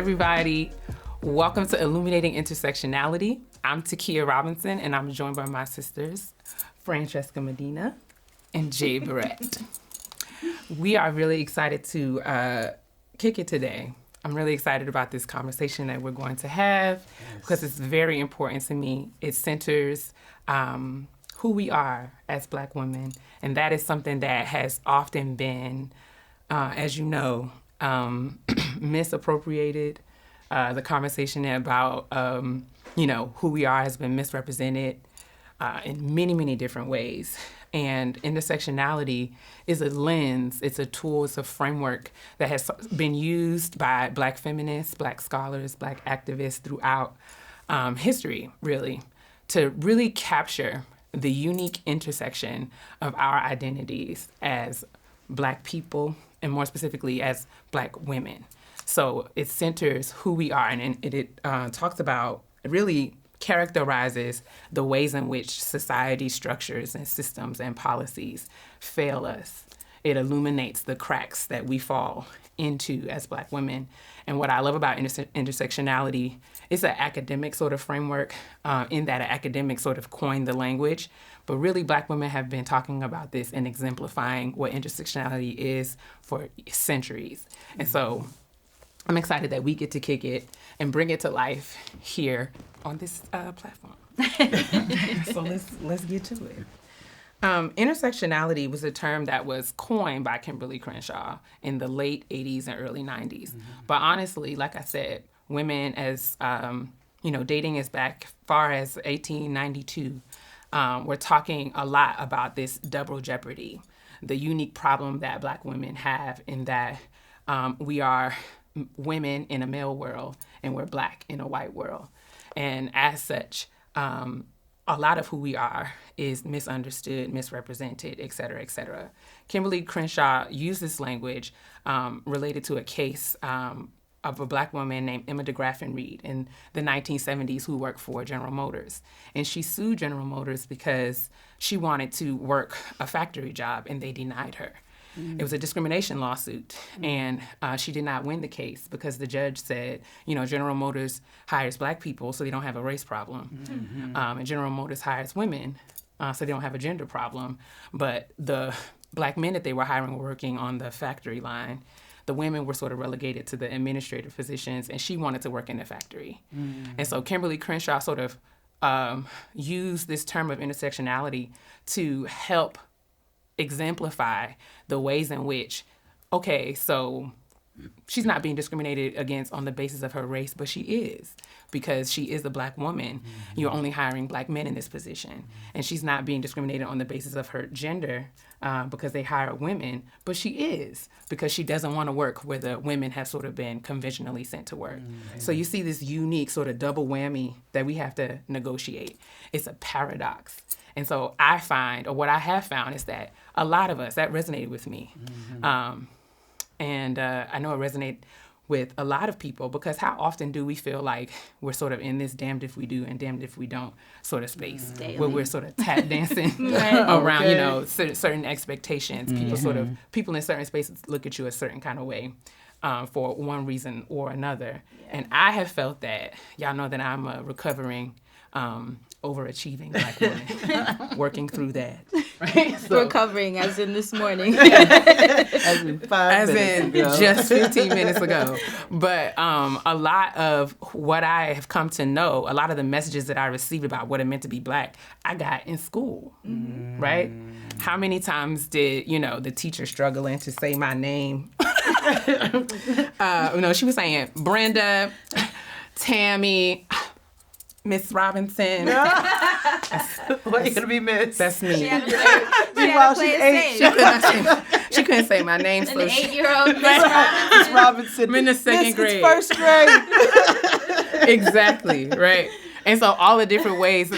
everybody. Welcome to Illuminating Intersectionality. I'm Tykeia Robinson, and I'm joined by my sisters, Fran Medina and Jade Barrett. We are really excited to kick it today. I'm really excited about this conversation that we're going to have because it's very important to me. It centers who we are as Black women, and that is something that has often been, as you know, misappropriated. The conversation about, who we are has been misrepresented in many, many different ways. And intersectionality is a lens, it's a tool, it's a framework that has been used by Black feminists, Black scholars, Black activists throughout history, really, to really capture the unique intersection of our identities as Black people, and more specifically as Black women. So it centers who we are, and it talks about, it really characterizes the ways in which society structures and systems and policies fail us. It illuminates the cracks that we fall into as Black women. And what I love about intersectionality is an academic sort of framework in that an academic sort of coined the language. But really, Black women have been talking about this and exemplifying what intersectionality is for centuries. And so I'm excited that we get to kick it and bring it to life here on this platform. So let's get to it. Intersectionality was a term that was coined by Kimberly Crenshaw in the late 80s and early 90s. Mm-hmm. But honestly, like I said, women as, dating as back far as 1892, we're talking a lot about this double jeopardy, the unique problem that Black women have in that we are women in a male world and we're Black in a white world. And as such, a lot of who we are is misunderstood, misrepresented, et cetera, et cetera. Kimberly Crenshaw used this language related to a case of a Black woman named Emma DeGraffin Reed in the 1970s who worked for General Motors. And she sued General Motors because she wanted to work a factory job and they denied her. Mm-hmm. It was a discrimination lawsuit, and she did not win the case because the judge said, General Motors hires Black people, so they don't have a race problem. Mm-hmm. And General Motors hires women, so they don't have a gender problem. But the Black men that they were hiring were working on the factory line. The women were sort of relegated to the administrative positions, and she wanted to work in the factory. Mm-hmm. And so Kimberly Crenshaw sort of used this term of intersectionality to help exemplify the ways in which, so she's not being discriminated against on the basis of her race, but she is, because she is a Black woman. Mm-hmm. You're only hiring Black men in this position. Mm-hmm. And she's not being discriminated on the basis of her gender because they hire women, but she is, because she doesn't want to work where the women have sort of been conventionally sent to work. Mm-hmm. So you see this unique sort of double whammy that we have to negotiate. It's a paradox. And so I find, or what I have found, is that a lot of us, that resonated with me. Mm-hmm. And I know it resonated with a lot of people, because how often do we feel like we're sort of in this damned if we do and damned if we don't sort of space, where we're sort of tap dancing around, certain expectations. Mm-hmm. People in certain spaces look at you a certain kind of way for one reason or another. Yeah. And I have felt that, y'all know that I'm a recovering overachieving Black woman, working through that. Right? So, recovering, as in this morning. as in 5 minutes ago. Just 15 minutes ago. But a lot of what I have come to know, a lot of the messages that I received about what it meant to be Black, I got in school, right? How many times did, the teacher struggling to say my name? She was saying, Brenda, Tammy, Miss Robinson. What are you gonna be Miss? That's me. She couldn't say my name. So 8-year-old Miss Robinson. I'm in the second grade. First grade. Exactly, right? And so all the different ways,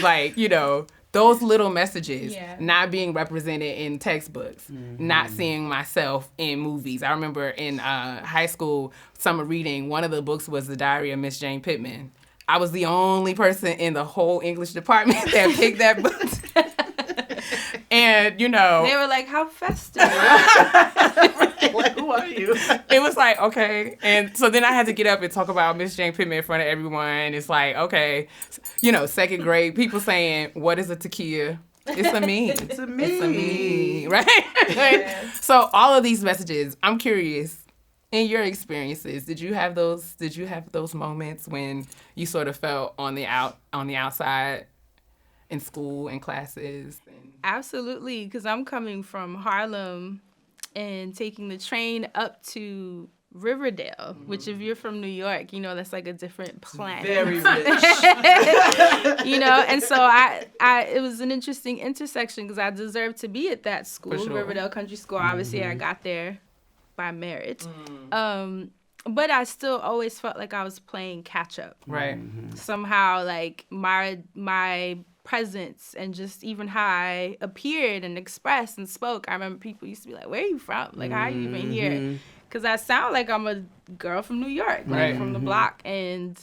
those little messages not being represented in textbooks, not seeing myself in movies. I remember in high school summer reading, one of the books was The Diary of Miss Jane Pittman. I was the only person in the whole English department that picked that book. And, you know. They were like, how festive. Like, who are you? It was like, okay. And so then I had to get up and talk about Miss Jane Pittman in front of everyone. It's like, okay. You know, second grade, people saying, what is a Tykeia? It's a me. It's a me. It's a me, right? Yeah. So all of these messages, I'm curious, in your experiences, did you have those moments when you sort of felt on the outside in school and classes? Absolutely, because I'm coming from Harlem and taking the train up to Riverdale, which if you're from New York, you know that's like a different planet. Very rich. You know, and so I it was an interesting intersection because I deserved to be at that school, For sure. Riverdale Country School. Obviously, I got there by merit. But I still always felt like I was playing catch up. Right. Somehow, like my presence and just even how I appeared and expressed and spoke. I remember people used to be like, "Where are you from? Like, how are you even here?" Because I sound like I'm a girl from New York, like from the block, and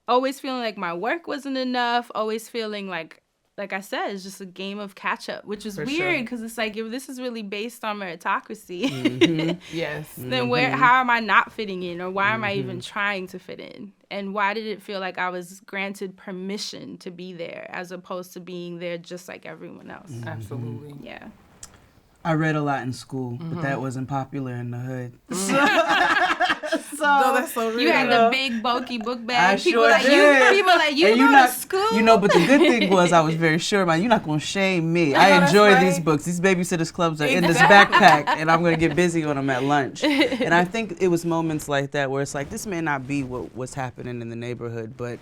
always feeling like my work wasn't enough. Always feeling like I said, it's just a game of catch up, which is weird because it's like if this is really based on meritocracy, Yes. then how am I not fitting in, or why am I even trying to fit in? And why did it feel like I was granted permission to be there as opposed to being there just like everyone else? Absolutely. Yeah. I read a lot in school, but that wasn't popular in the hood. No, that's so real. You had the big bulky book bag. I People sure like did. you And go not, to school. You know, but the good thing was I was very sure, man, you're not going to shame me. I that's enjoy right. these books. These babysitters clubs are in this backpack, and I'm going to get busy on them at lunch. And I think it was moments like that where it's like, this may not be what's happening in the neighborhood, but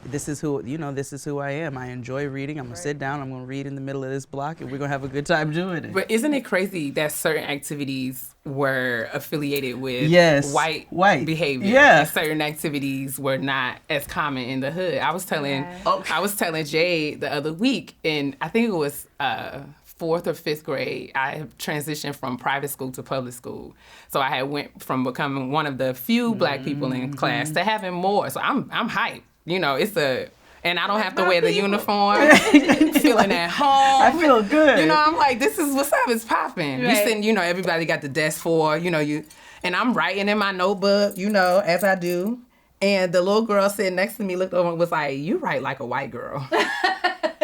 this is who I am. I enjoy reading. I'm going to sit down. I'm going to read in the middle of this block, and we're going to have a good time doing it. But isn't it crazy that certain activities were affiliated with white behavior? Yeah. And certain activities were not as common in the hood. I was telling Jade the other week, and I think it was 4th or 5th grade, I transitioned from private school to public school. So I had went from becoming one of the few black people in class to having more. So I'm hyped. You know, and I don't have to wear the uniform, feeling at home. I feel good. You know, I'm like, this is what's up, it's popping. Right. We sitting, you know, everybody got the desk for, and I'm writing in my notebook, you know, as I do. And the little girl sitting next to me looked over and was like, you write like a white girl.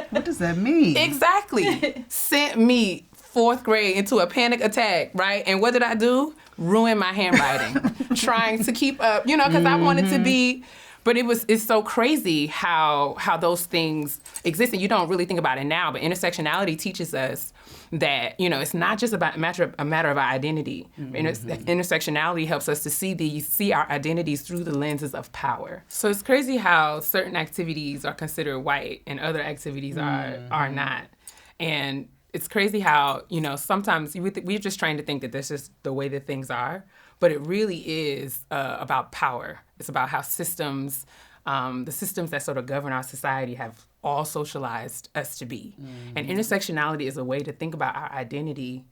What does that mean? Exactly. Sent me 4th grade into a panic attack, right? And what did I do? Ruin my handwriting. Trying to keep up, you know, because I wanted to be... But it's so crazy how those things exist, and you don't really think about it now. But intersectionality teaches us that, you know, it's not just about a matter of our identity. Intersectionality helps us to see our identities through the lenses of power. So it's crazy how certain activities are considered white and other activities are not. And it's crazy how, you know, sometimes we're just trying to think that that's just the way that things are. But it really is about power. It's about how systems, the systems that sort of govern our society have all socialized us to be. And intersectionality is a way to think about our identity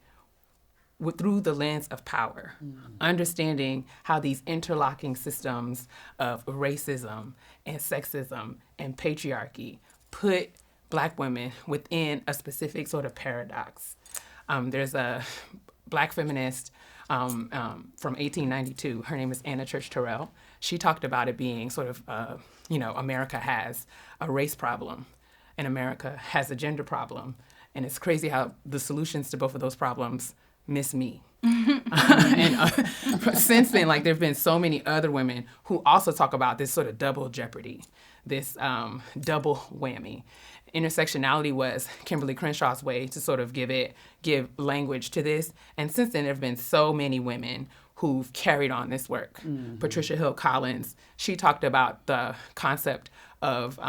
through the lens of power, understanding how these interlocking systems of racism and sexism and patriarchy put Black women within a specific sort of paradox. There's a Black feminist from 1892. Her name is Anna Church Terrell. She talked about it being sort of, America has a race problem and America has a gender problem. And it's crazy how the solutions to both of those problems miss me. And since then, like, there have been so many other women who also talk about this sort of double jeopardy, this double whammy. Intersectionality was Kimberly Crenshaw's way to sort of give language to this. And since then, there have been so many women who've carried on this work. Patricia Hill Collins, she talked about the concept of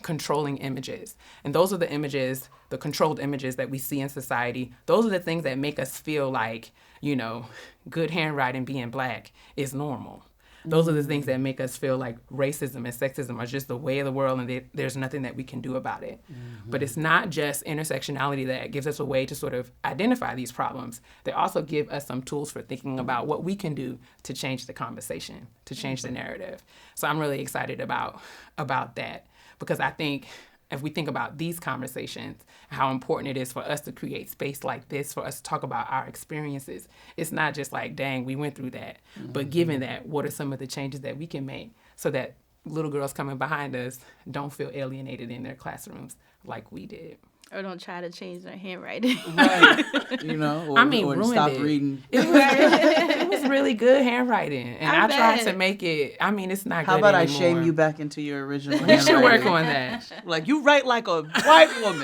controlling images. And those are the images, the controlled images that we see in society. Those are the things that make us feel like, you know, good handwriting being Black is normal. Those are the things that make us feel like racism and sexism are just the way of the world and there's nothing that we can do about it. But it's not just intersectionality that gives us a way to sort of identify these problems. They also give us some tools for thinking about what we can do to change the conversation, to change the narrative. So I'm really excited about that because I think if we think about these conversations, how important it is for us to create space like this, for us to talk about our experiences, it's not just like, dang, we went through that. But given that, what are some of the changes that we can make so that little girls coming behind us don't feel alienated in their classrooms like we did? Or don't try to change their handwriting. Right. You know, or, or stop reading. It was really good handwriting. And I tried to make it, I mean, it's not How good about anymore. I shame you back into your original We handwriting? should work on that. Like, you write like a white woman.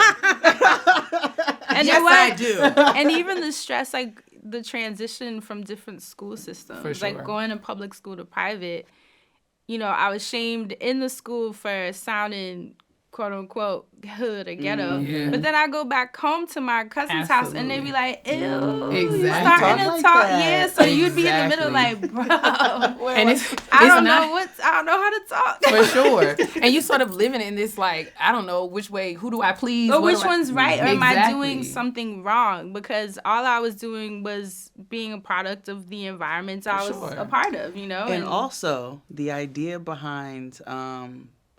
And yes, I do. And even the stress, like the transition from different school systems, For sure. like going to public school to private, you know, I was shamed in the school for sounding quote unquote hood or ghetto. But then I go back home to my cousin's house and they be like, ew, Exactly. starting to Like talk. that. Yeah, so you'd be in the middle Exactly. like, bro. And I don't know how to talk. For sure. And you sort of living in this, like, I don't know which way, who do I please? But What which do I- one's right? Or am I Exactly. doing something wrong? Because all I was doing was being a product of the environment I was sure. a part of, you know? And also, the idea behind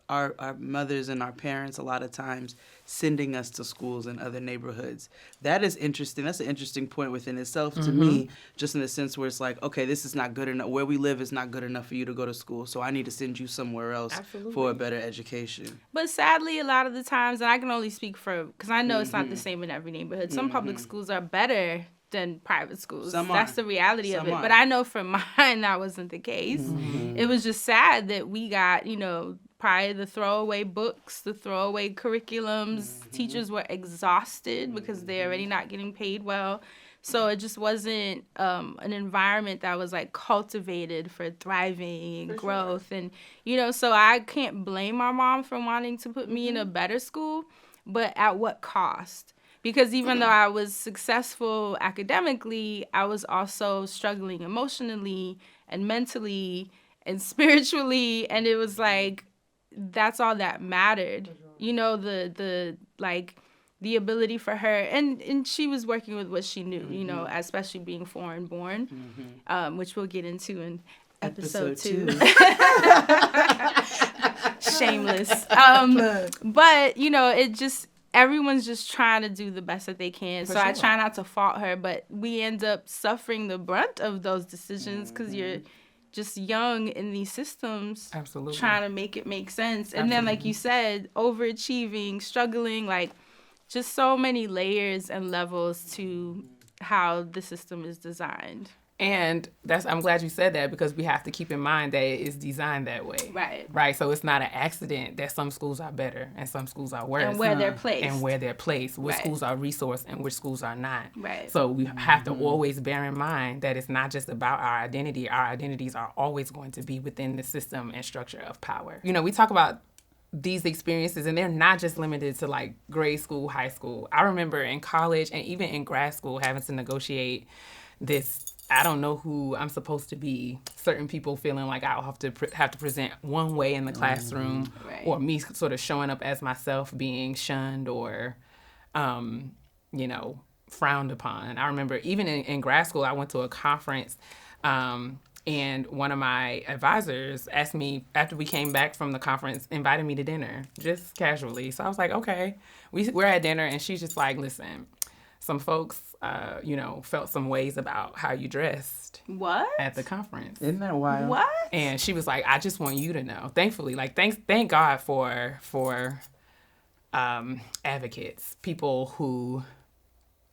our mothers and our parents a lot of times sending us to schools in other neighborhoods. That is interesting. That's an interesting point within itself to me, just in the sense where it's like, okay, this is not good enough. Where we live is not good enough for you to go to school, so I need to send you somewhere else for a better education. But sadly, a lot of the times, and I can only speak for, because I know it's not the same in every neighborhood. Some public schools are better than private schools. Some That's are. the reality of Some it. are. But I know for mine, that wasn't the case. It was just sad that we got, you know, probably the throwaway books, the throwaway curriculums. Teachers were exhausted because they're already not getting paid well. So it just wasn't an environment that was like cultivated for thriving and growth. Sure. And, you know, so I can't blame my mom for wanting to put me in a better school, but at what cost? Because even though I was successful academically, I was also struggling emotionally and mentally and spiritually. And it was like, that's all that mattered. You know, the ability for her, and she was working with what she knew, you know, especially being foreign born, which we'll get into in episode 2. Shameless. But, you know, it just, everyone's just trying to do the best that they can. So I try not to fault her, but we end up suffering the brunt of those decisions because you're just young in these systems. Absolutely. Trying to make it make sense. And then, like you said, overachieving, struggling, like just so many layers and levels to how the system is designed. And I'm glad you said that, because we have to keep in mind that it is designed that way. Right. Right. So it's not an accident that some schools are better and some schools are worse. And where they're placed. And where they're placed. Which Right. schools are resourced and which schools are not. Right. So we have to always bear in mind that it's not just about our identity. Our identities are always going to be within the system and structure of power. You know, we talk about these experiences, and they're not just limited to like grade school, high school. I remember in college and even in grad school having to negotiate this, I don't know who I'm supposed to be. Certain people feeling like I'll have to present one way in the classroom, Right. or me sort of showing up as myself being shunned or, you know, frowned upon. I remember even in grad school, I went to a conference, and one of my advisors asked me, after we came back from the conference, invited me to dinner, just casually. So I was like, okay. We're at dinner, and she's just like, listen, some folks, you know, felt some ways about how you dressed What? at the conference. Isn't that wild? What? And she was like, I just want you to know. Thankfully, like, thank God for advocates, people who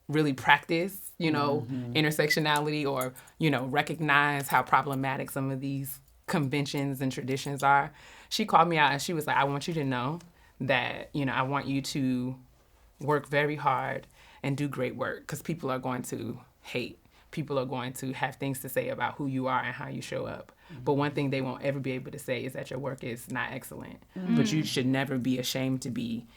really practice, you know, intersectionality, or, you know, recognize how problematic some of these conventions and traditions are. She called me out and she was like, I want you to know that, you know, I want you to work very hard and do great work, because people are going to hate. People are going to have things to say about who you are and how you show up. But one thing they won't ever be able to say is that your work is not excellent. But you should never be ashamed to be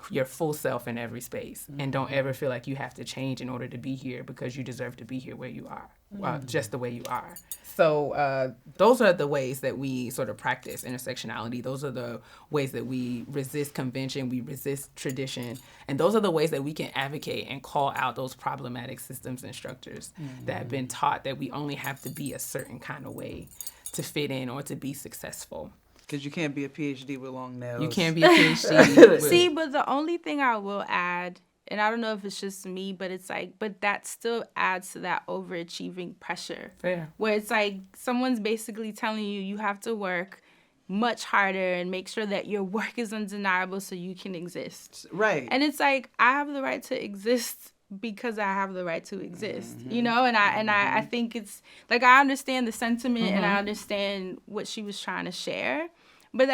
your full self in every space. And don't ever feel like you have to change in order to be here, because you deserve to be here where you are, just the way you are. So those are the ways that we sort of practice intersectionality. Those are the ways that we resist convention, we resist tradition. And those are the ways that we can advocate and call out those problematic systems and structures that have been taught that we only have to be a certain kind of way to fit in or to be successful. Because you can't be a PhD with long nails. You can't be a PhD. See, but the only thing I will add, and I don't know if it's just me, but it's like, but that still adds to that overachieving pressure. Fair. Where it's like someone's basically telling you have to work much harder and make sure that your work is undeniable so you can exist. Right. And it's like, I have the right to exist because I have the right to exist, you know? And I think it's like, I understand the sentiment and I understand what she was trying to share. But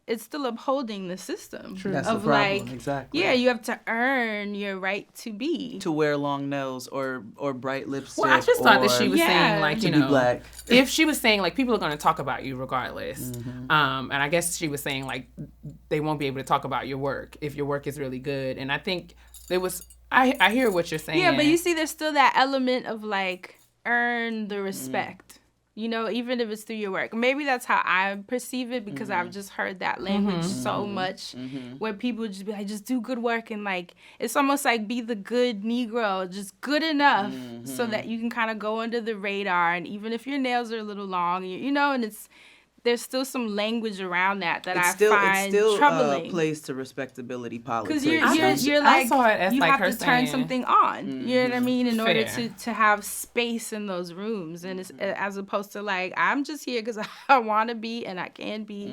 it's still upholding the system. True. That's of the problem. like, exactly. yeah, you have to earn your right to be. To wear long nails or bright lipstick. Well, I just thought that she was saying, like, to be black. If she was saying, like, people are going to talk about you regardless. And I guess she was saying, like, they won't be able to talk about your work if your work is really good. And I think it was, I hear what you're saying. Yeah, but you see, there's still that element of, like, earn the respect. You know, even if it's through your work. Maybe that's how I perceive it because I've just heard that language so much where people just be like, just do good work. And like, it's almost like be the good Negro, just good enough so that you can kind of go under the radar. And even if your nails are a little long, you know, and there's still some language around that I find troubling. It still plays to respectability politics. Because you're like, I saw it as you like have her to turn saying, something on. You know what I mean? In order Fair. to have space in those rooms. And it's as opposed to like, I'm just here because I want to be and I can be.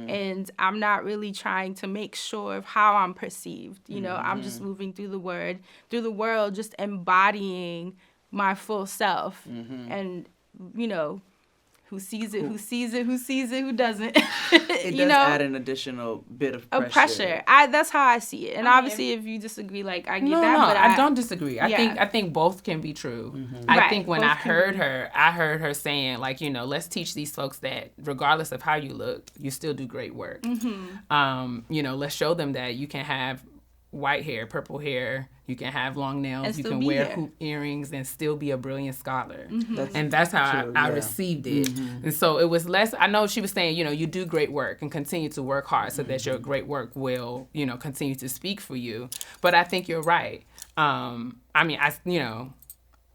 And I'm not really trying to make sure of how I'm perceived. You know, I'm just moving through the world, just embodying my full self. And, you know, who sees it, who doesn't. It does add an additional bit of pressure. That's how I see it. And obviously, if you disagree, like, I get that. No, but I don't disagree. I think both can be true. I think when I heard her saying, like, you know, let's teach these folks that regardless of how you look, you still do great work. You know, let's show them that you can have white hair, purple hair, you can have long nails, you can wear hoop earrings and still be a brilliant scholar. And that's how I received it. And so it was less, I know she was saying, you know, you do great work and continue to work hard so that your great work will, you know, continue to speak for you. But I think you're right. I mean, you know,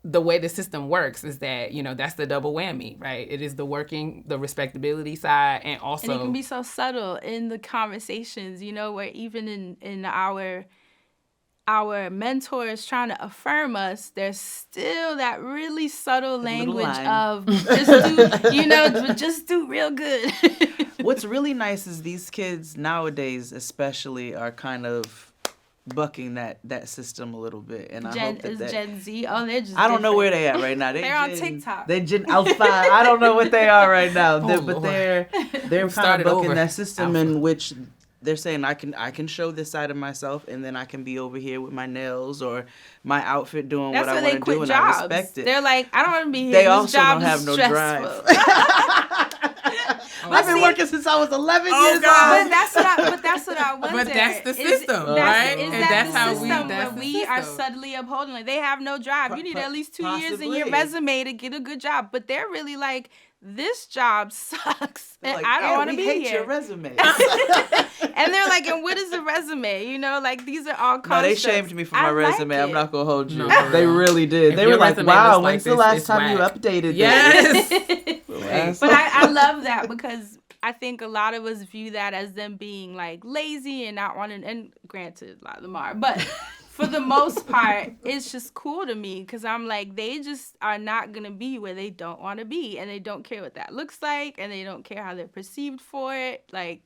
the way the system works is that, you know, that's the double whammy, right? It is the respectability side and also... And it can be so subtle in the conversations, you know, where even in our mentors trying to affirm us, there's still that really subtle language of just do real good. What's really nice is these kids nowadays especially are kind of bucking that system a little bit, and I hope that Gen Z. Oh, they're just. I don't know where they at right now. They're on TikTok. They Gen Alpha. I don't know what they are right now. But they're kind of bucking that system in which they're saying I can show this side of myself, and then I can be over here with my nails or my outfit doing what I want to do, and I respect it. They're like, I don't want to be here. They this also job don't have is no stressful. drive. I've been working since I was 11 years old. But that's what I wonder. But that's the system, right? And that's how we are subtly upholding. Like, they have no drive. You need at least 2 years in your resume to get a good job. But they're really like, this job sucks, and like, I don't want to be hate here. Your resume. And they're like, and what is a resume? You know, like, these are all concepts. No, they shamed me for my resume. I'm not gonna hold you. No, they really did. If they were like, "Wow, when's the last time you updated this?" Yes. But I love that because I think a lot of us view that as them being like lazy and not wanting. And granted, a lot of them are, but. For the most part, it's just cool to me because I'm like, they just are not going to be where they don't want to be. And they don't care what that looks like. And they don't care how they're perceived for it. Like,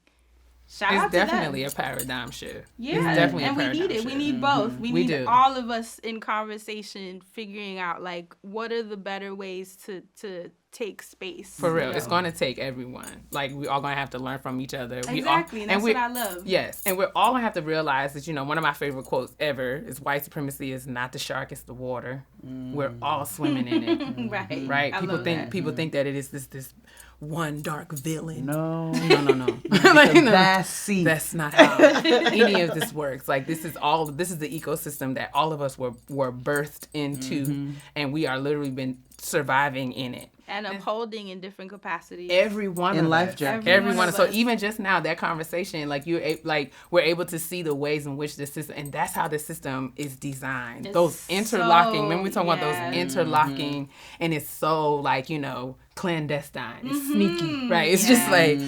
shout out to them. It's definitely a paradigm shift. Yeah. It's definitely and a paradigm we need it. shift. We need both. We need do. all of us in conversation figuring out, like, what are the better ways to take space. For real. It's going to take everyone. Like, we all going to have to learn from each other. Exactly. And that's what I love. Yes. And we're all going to have to realize that, you know, one of my favorite quotes ever is white supremacy is not the shark, it's the water. We're all swimming in it. Right. Right? People think that it is this one dark villain. No. Like, vast sea. That's not how any of this works. Like, this is the ecosystem that all of us were birthed into, and we are literally been surviving in it. And upholding in different capacities. Every one in of life us. jacket. Every one of us. So even just now, that conversation, like we're able to see the ways in which the system, and that's how the system is designed. Those interlocking. Remember we talking about those interlocking, and it's so like, you know, clandestine. It's sneaky, right? It's just like,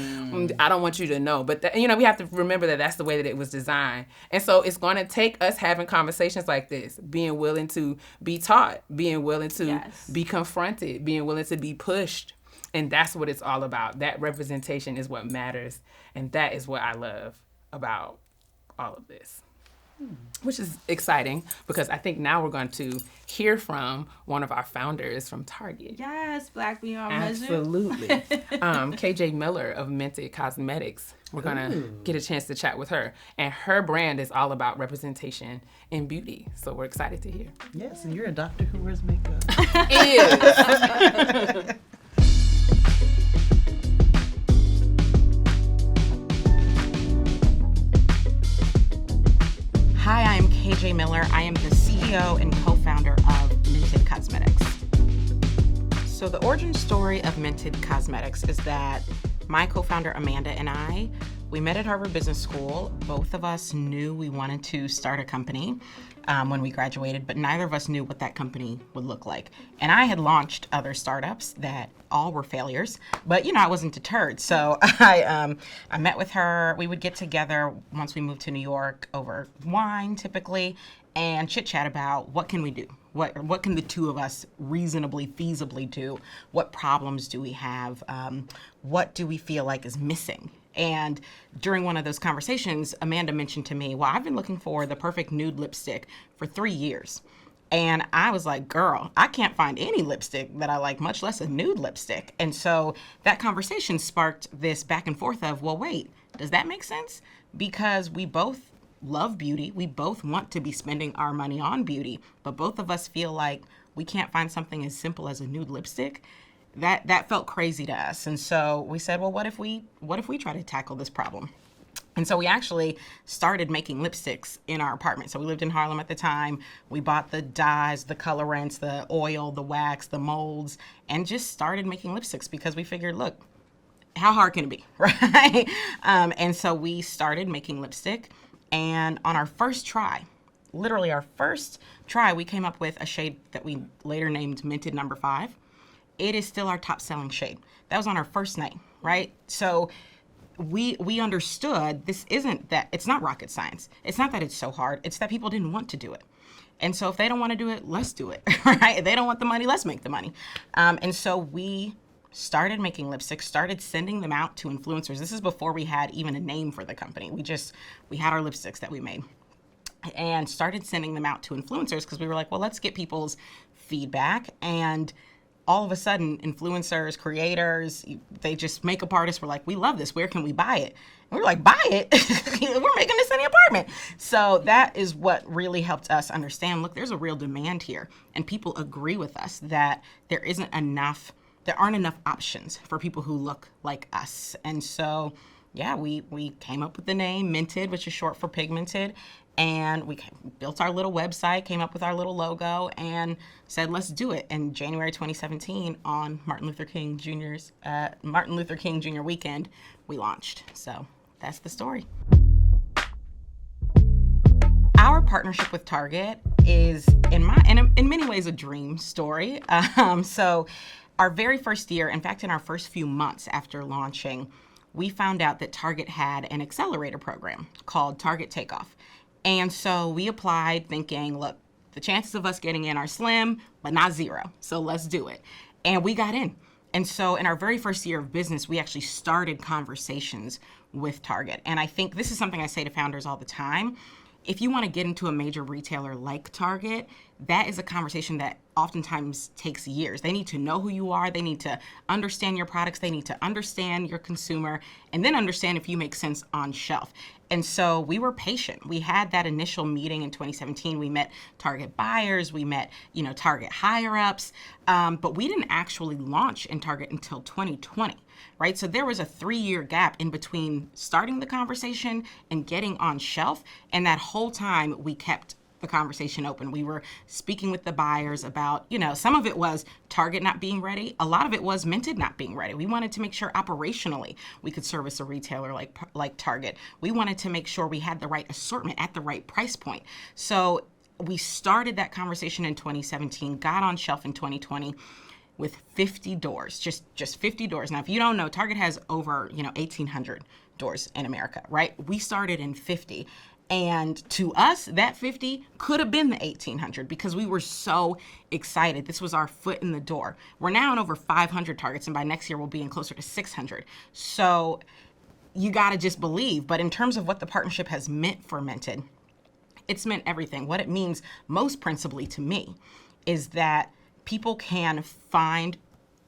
I don't want you to know. But, we have to remember that that's the way that it was designed. And so it's going to take us having conversations like this, being willing to be taught, being willing to be confronted, being willing to be pushed. And that's what it's all about. That representation is what matters. And that is what I love about all of this. Which is exciting because I think now we're going to hear from one of our founders from Target. Yes, Black Beyond Measure. Absolutely. KJ Miller of Mented Cosmetics. We're going to get a chance to chat with her. And her brand is all about representation in beauty. So we're excited to hear. Yes, and you're a doctor who wears makeup. Is. Hi, I'm KJ Miller. I am the CEO and co-founder of Mented Cosmetics. So the origin story of Mented Cosmetics is that my co-founder Amanda and we met at Harvard Business School. Both of us knew we wanted to start a company when we graduated, but neither of us knew what that company would look like. And I had launched other startups that all were failures, but I wasn't deterred. So I met with her. We would get together once we moved to New York over wine typically and chit chat about what can we do? What can the two of us reasonably, feasibly do? What problems do we have? What do we feel like is missing? And during one of those conversations, Amanda mentioned to me, well, I've been looking for the perfect nude lipstick for 3 years. And I was like, girl, I can't find any lipstick that I like, much less a nude lipstick. And so that conversation sparked this back and forth of, well, wait, does that make sense? Because we both love beauty. We both want to be spending our money on beauty, but both of us feel like we can't find something as simple as a nude lipstick. That felt crazy to us. And so we said, well, what if we try to tackle this problem? And so we actually started making lipsticks in our apartment. So we lived in Harlem at the time. We bought the dyes, the colorants, the oil, the wax, the molds, and just started making lipsticks because we figured, look, how hard can it be, right? And so we started making lipstick. And on our first try, literally our first try, we came up with a shade that we later named Mented No. 5. It is still our top selling shade. That was on our first night, right? So we understood this isn't that, it's not rocket science. It's not that it's so hard. It's that people didn't want to do it. And so if they don't want to do it, let's do it, right? If they don't want the money, let's make the money. And so we started making lipsticks, started sending them out to influencers. This is before we had even a name for the company. We had our lipsticks that we made and started sending them out to influencers because we were like, well, let's get people's feedback. And all of a sudden, influencers, creators, they just makeup artists were like, we love this. Where can we buy it? And we were like, buy it? We're making this in the apartment. So that is what really helped us understand, look, there's a real demand here. And people agree with us that there aren't enough options for people who look like us. And so, yeah, we came up with the name Mented, which is short for pigmented. And we built our little website, came up with our little logo, and said, let's do it. In January 2017, on Martin Luther King Jr. weekend, we launched. So that's the story. Our partnership with Target is, in many ways, a dream story. So our very first year, in fact, in our first few months after launching, we found out that Target had an accelerator program called Target Takeoff. And so we applied thinking, look, the chances of us getting in are slim, but not zero. So let's do it. And we got in. And so in our very first year of business, we actually started conversations with Target. And I think this is something I say to founders all the time. If you want to get into a major retailer like Target, that is a conversation that oftentimes takes years. They need to know who you are. They need to understand your products. They need to understand your consumer and then understand if you make sense on shelf. And so we were patient. We had that initial meeting in 2017. We met Target buyers. We met, Target higher ups. But we didn't actually launch in Target until 2020, right? So there was a 3-year gap in between starting the conversation and getting on shelf. And that whole time we kept the conversation open. We were speaking with the buyers about, some of it was Target not being ready. A lot of it was Mented not being ready. We wanted to make sure operationally we could service a retailer like Target. We wanted to make sure we had the right assortment at the right price point. So we started that conversation in 2017, got on shelf in 2020. with 50 doors, just 50 doors. Now, if you don't know, Target has over, 1,800 doors in America, right? We started in 50. And to us, that 50 could have been the 1,800 because we were so excited. This was our foot in the door. We're now in over 500 Targets, and by next year, we'll be in closer to 600. So you got to just believe. But in terms of what the partnership has meant for Mented, it's meant everything. What it means most principally to me is that people can find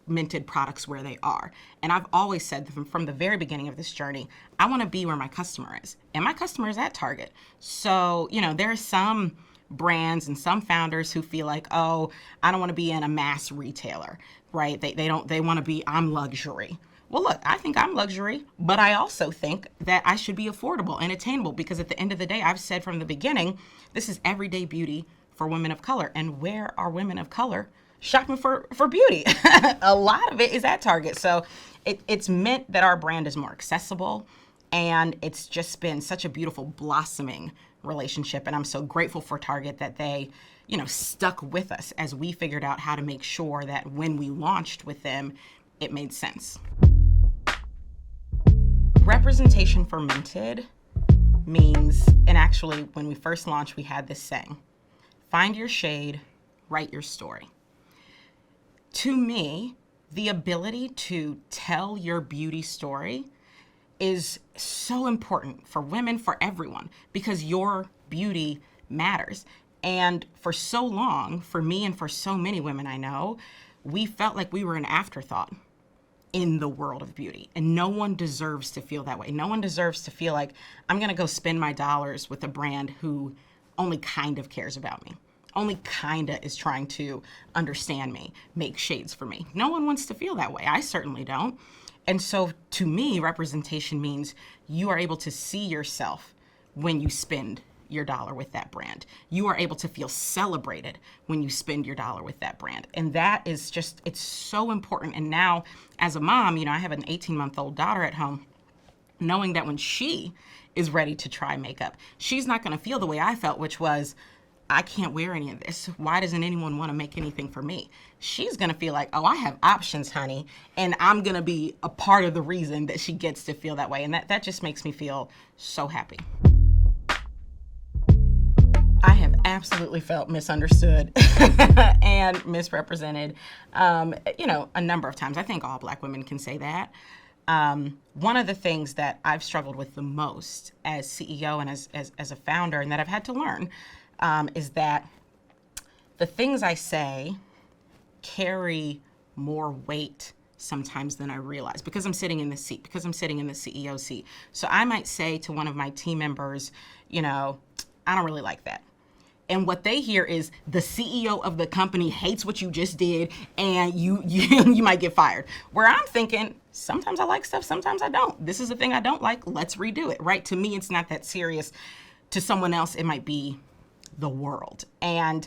Mented products where they are. And I've always said from the very beginning of this journey, I want to be where my customer is. And my customer is at Target. So, there are some brands and some founders who feel like, oh, I don't want to be in a mass retailer, right? They want to be, I'm luxury. Well, look, I think I'm luxury, but I also think that I should be affordable and attainable because at the end of the day, I've said from the beginning, this is everyday beauty for women of color. And where are women of color shopping for beauty? A lot of it is at Target. So it's meant that our brand is more accessible, and it's just been such a beautiful blossoming relationship. And I'm so grateful for Target that they, stuck with us as we figured out how to make sure that when we launched with them, it made sense. Representation for Mented means, and actually when we first launched, we had this saying, find your shade, write your story. To me, the ability to tell your beauty story is so important for women, for everyone, because your beauty matters. And for so long, for me and for so many women I know, we felt like we were an afterthought in the world of beauty. And no one deserves to feel that way. No one deserves to feel like I'm going to go spend my dollars with a brand who only kind of cares about me, only kind of is trying to understand me, make shades for me. No one wants to feel that way. I certainly don't. And so to me, representation means you are able to see yourself when you spend your dollar with that brand. You are able to feel celebrated when you spend your dollar with that brand. And that is just, it's so important. And now as a mom, I have an 18-month-old daughter at home, knowing that when she is ready to try makeup, she's not going to feel the way I felt, which was, I can't wear any of this. Why doesn't anyone want to make anything for me? She's going to feel like, oh, I have options, honey. And I'm going to be a part of the reason that she gets to feel that way. And that just makes me feel so happy. I have absolutely felt misunderstood and misrepresented, a number of times. I think all Black women can say that. One of the things that I've struggled with the most as CEO and as a founder, and that I've had to learn, is that the things I say carry more weight sometimes than I realize because I'm sitting in the seat, because I'm sitting in the CEO seat. So I might say to one of my team members, I don't really like that. And what they hear is the CEO of the company hates what you just did and you might get fired. Where I'm thinking, sometimes I like stuff, sometimes I don't. This is the thing I don't like, let's redo it, right? To me, it's not that serious. To someone else, it might be the world. And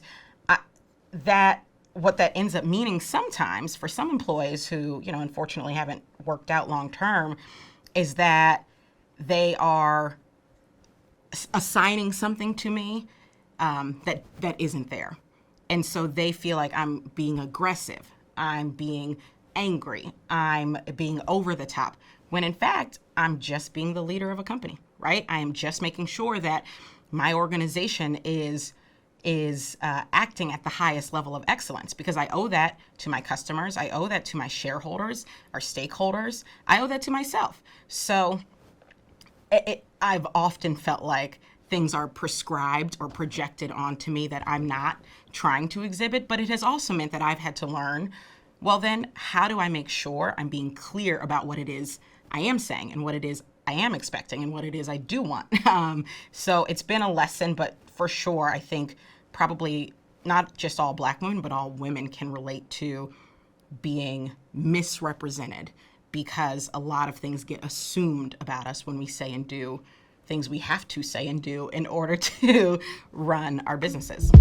what that ends up meaning sometimes for some employees who, unfortunately haven't worked out long term, is that they are assigning something to me that isn't there. And so they feel like I'm being aggressive, I'm being angry, I'm being over the top, when in fact, I'm just being the leader of a company, right? I am just making sure that my organization is acting at the highest level of excellence, because I owe that to my customers, I owe that to my shareholders, our stakeholders, I owe that to myself. So I've often felt like things are prescribed or projected onto me that I'm not trying to exhibit, but it has also meant that I've had to learn, well then, how do I make sure I'm being clear about what it is I am saying and what it is I am expecting and what it is I do want. So it's been a lesson, but for sure, I think probably not just all Black women, but all women can relate to being misrepresented because a lot of things get assumed about us when we say and do things we have to say and do in order to run our businesses.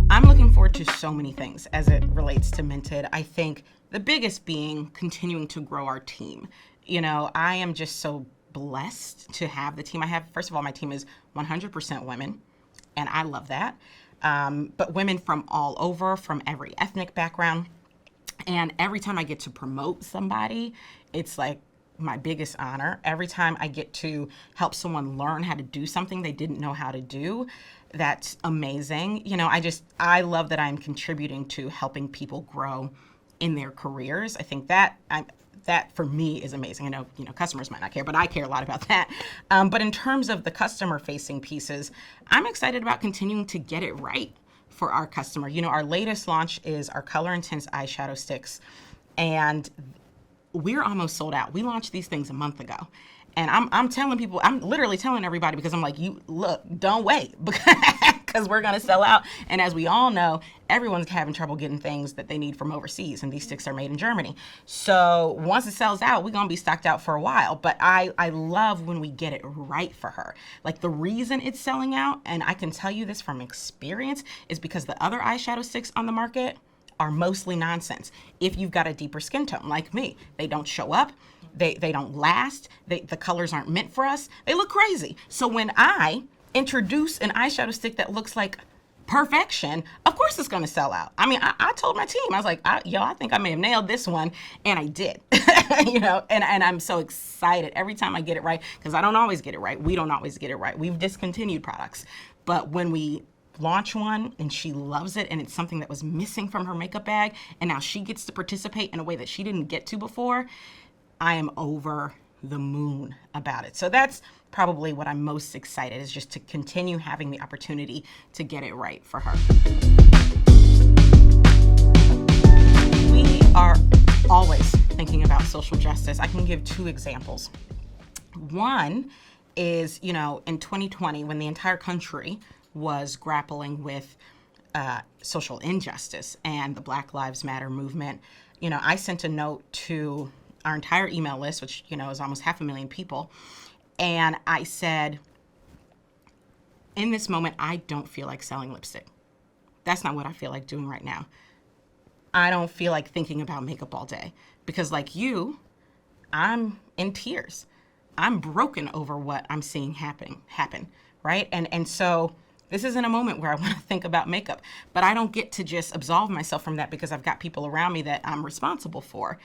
I'm looking forward to so many things as it relates to Mented. I think the biggest being continuing to grow our team. I am just so blessed to have the team I have. First of all, my team is 100% women, and I love that. but women from all over, from every ethnic background. And every time I get to promote somebody, it's like my biggest honor. Every time I get to help someone learn how to do something they didn't know how to do, that's amazing. You know, I love that I'm contributing to helping people grow in their careers. I think that for me is amazing. I know, customers might not care, but I care a lot about that. But in terms of the customer facing pieces, I'm excited about continuing to get it right for our customer. Our latest launch is our Color Intense eyeshadow sticks, and we're almost sold out. We launched these things a month ago. And I'm telling people, I'm literally telling everybody, because I'm like, don't wait, because we're going to sell out. And as we all know, everyone's having trouble getting things that they need from overseas, and these sticks are made in Germany. So once it sells out, we're going to be stocked out for a while. But I love when we get it right for her. Like, the reason it's selling out, and I can tell you this from experience, is because the other eyeshadow sticks on the market are mostly nonsense. If you've got a deeper skin tone like me, they don't show up. They don't last. The colors aren't meant for us. They look crazy. So when I introduce an eyeshadow stick that looks like perfection, of course it's going to sell out. I mean, I told my team, I was like, I think I may have nailed this one, and I did. And I'm so excited every time I get it right, because I don't always get it right. We don't always get it right. We've discontinued products. But when we launch one and she loves it, and it's something that was missing from her makeup bag, and now she gets to participate in a way that she didn't get to before, I am over the moon about it. So that's probably what I'm most excited, is just to continue having the opportunity to get it right for her. We are always thinking about social justice. I can give 2 examples. One is, in 2020, when the entire country was grappling with social injustice and the Black Lives Matter movement, I sent a note to our entire email list, which, is almost 500,000 people. And I said, in this moment, I don't feel like selling lipstick. That's not what I feel like doing right now. I don't feel like thinking about makeup all day, because like you, I'm in tears. I'm broken over what I'm seeing happen, right? And so this isn't a moment where I want to think about makeup, but I don't get to just absolve myself from that, because I've got people around me that I'm responsible for.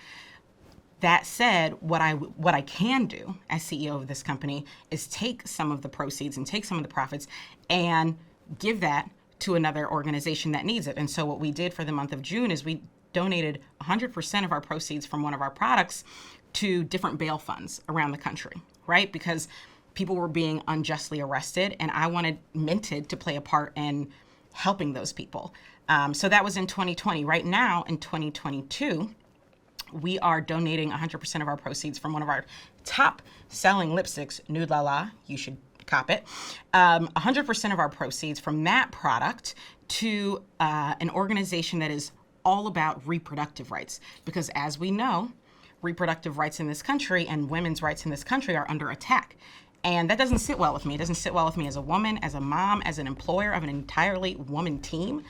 That said, what I can do as CEO of this company is take some of the proceeds and take some of the profits and give that to another organization that needs it. And so what we did for the month of June is we donated 100% of our proceeds from one of our products to different bail funds around the country, right? Because people were being unjustly arrested, and I wanted Mented to play a part in helping those people. So that was in 2020. Right now, in 2022, we are donating 100% of our proceeds from one of our top selling lipsticks, Nude La La, you should cop it, 100% of our proceeds from that product to an organization that is all about reproductive rights. Because as we know, reproductive rights in this country and women's rights in this country are under attack. And that doesn't sit well with me. It doesn't sit well with me as a woman, as a mom, as an employer of an entirely woman team.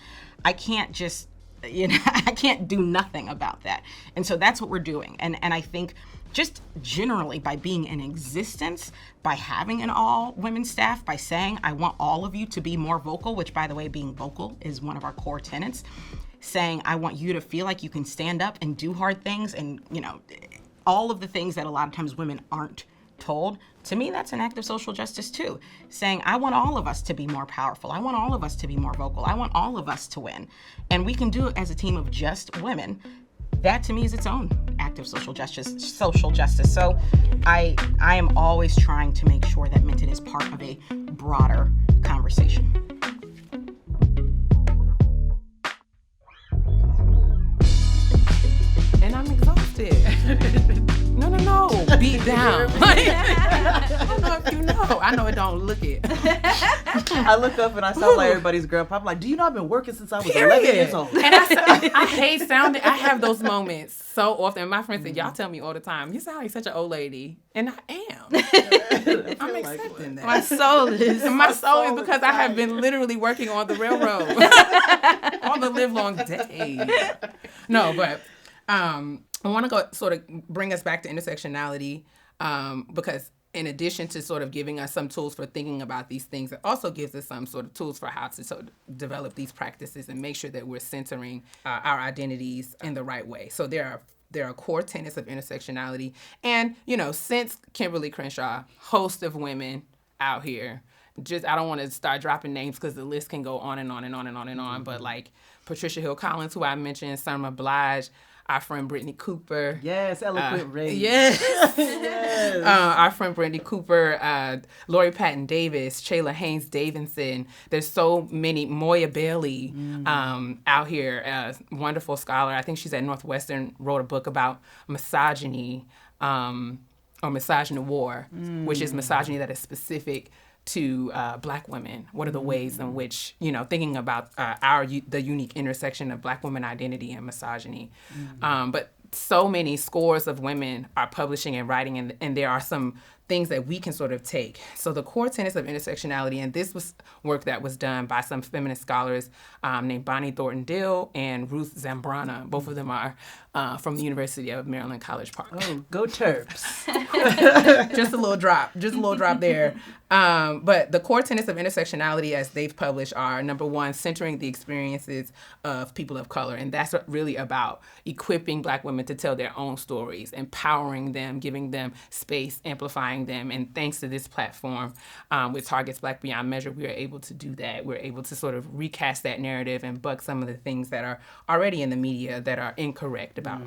I can't just I can't do nothing about that. And so that's what we're doing. And I think just generally by being in existence, by having an all women staff, by saying, I want all of you to be more vocal, which by the way, being vocal is one of our core tenets, saying, I want you to feel like you can stand up and do hard things, and, all of the things that a lot of times women aren't told. To me, that's an act of social justice too. Saying, I want all of us to be more powerful. I want all of us to be more vocal. I want all of us to win. And we can do it as a team of just women. That to me is its own act of social justice. So I am always trying to make sure that Mented is part of a broader conversation. And I'm exhausted. No. Beat down. I don't know if you know. I know it don't look it. I look up and I sound like everybody's grandpa. I'm like, do you know I've been working since I was 11 years old? And I hate sounding. I have those moments so often. My friends say, y'all tell me all the time, you sound like such an old lady. And I am. I'm accepting that. My soul is. My soul is because I have been literally working on the railroad all the live long days. No, but I want to go sort of bring us back to intersectionality because in addition to sort of giving us some tools for thinking about these things, it also gives us some sort of tools for how to sort of develop these practices and make sure that we're centering our identities in the right way. So there are core tenets of intersectionality. And, since Kimberly Crenshaw, host of women out here, I don't want to start dropping names because the list can go on and on and on and on and on. But like Patricia Hill Collins, who I mentioned, Summer Blige, our friend Brittany Cooper. Yes, eloquent race. Yes. Yes. Our friend Brittany Cooper, Lori Patton Davis, Shayla Haynes Davidson. There's so many. Moya Bailey out here, a wonderful scholar. I think she's at Northwestern, wrote a book about misogyny or misogynoir, which is misogyny that is specific to Black women. What are the ways in which, thinking about the unique intersection of Black women identity and misogyny. But so many scores of women are publishing and writing, and there are some things that we can sort of take. So the core tenets of intersectionality, and this was work that was done by some feminist scholars named Bonnie Thornton Dill and Ruth Zambrana. Both of them are from the University of Maryland College Park. Oh, go Terps. Just a little drop there. But the core tenets of intersectionality, as they've published, are, number one, centering the experiences of people of color. And that's really about equipping Black women to tell their own stories, empowering them, giving them space, amplifying them. And thanks to this platform with Target's Black Beyond Measure, we are able to do that. We're able to sort of recast that narrative and buck some of the things that are already in the media that are incorrect about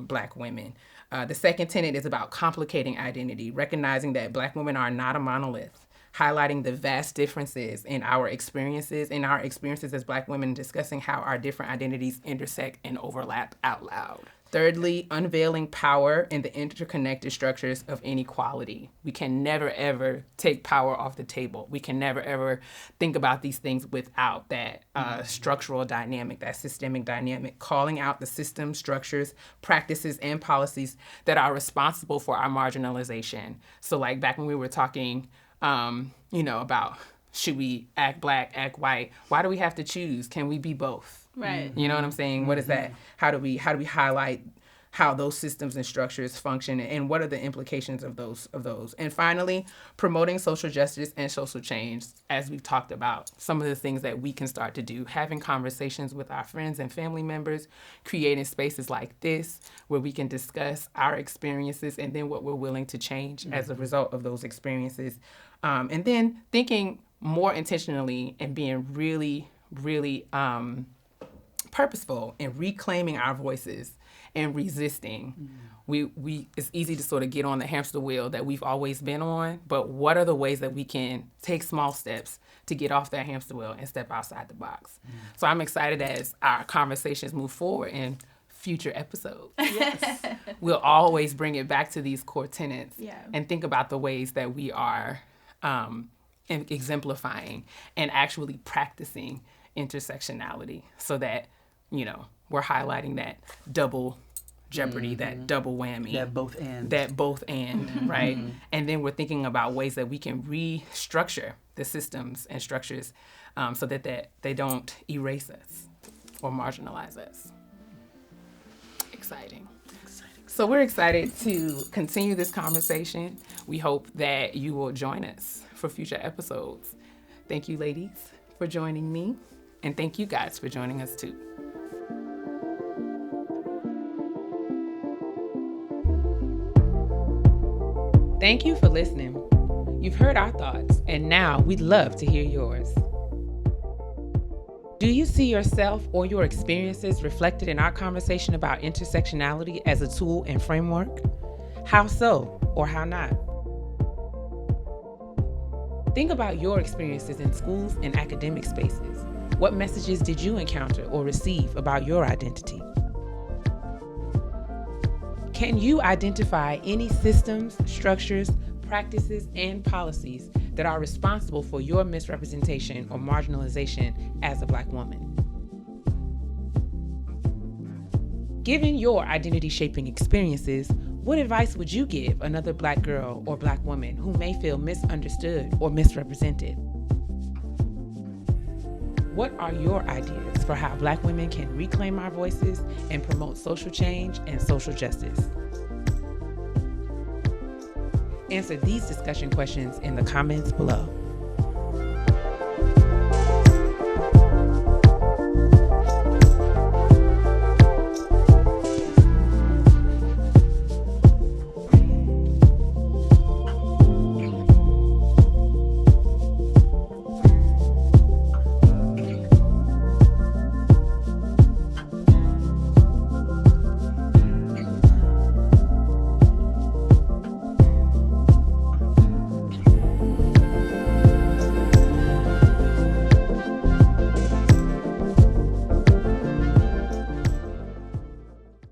Black women. The second tenet is about complicating identity, recognizing that Black women are not a monolith, highlighting the vast differences in our experiences as Black women, discussing how our different identities intersect and overlap out loud. Thirdly, unveiling power in the interconnected structures of inequality. We can never, ever take power off the table. We can never, ever think about these things without that structural dynamic, that systemic dynamic, calling out the systems, structures, practices, and policies that are responsible for our marginalization. So like back when we were talking, about should we act Black, act white? Why do we have to choose? Can we be both? Right. You know what I'm saying? What is that? How do we highlight how those systems and structures function, and what are the implications of those? And finally, promoting social justice and social change, as we've talked about, some of the things that we can start to do, having conversations with our friends and family members, creating spaces like this where we can discuss our experiences and then what we're willing to change as a result of those experiences. And then thinking more intentionally and being really, really purposeful in reclaiming our voices and resisting. It's easy to sort of get on the hamster wheel that we've always been on, but what are the ways that we can take small steps to get off that hamster wheel and step outside the box? So I'm excited as our conversations move forward in future episodes. Yes. We'll always bring it back to these core tenets and think about the ways that we are exemplifying and actually practicing intersectionality, so that we're highlighting that double jeopardy, that double whammy, that both and right? And then we're thinking about ways that we can restructure the systems and structures so that they don't erase us or marginalize us. Exciting. So we're excited to continue this conversation. We hope that you will join us for future episodes. Thank you, ladies, for joining me. And thank you guys for joining us too. Thank you for listening. You've heard our thoughts, and now we'd love to hear yours. Do you see yourself or your experiences reflected in our conversation about intersectionality as a tool and framework? How so, or how not? Think about your experiences in schools and academic spaces. What messages did you encounter or receive about your identity? Can you identify any systems, structures, practices, and policies that are responsible for your misrepresentation or marginalization as a Black woman? Given your identity-shaping experiences, what advice would you give another Black girl or Black woman who may feel misunderstood or misrepresented? What are your ideas for how Black women can reclaim our voices and promote social change and social justice? Answer these discussion questions in the comments below.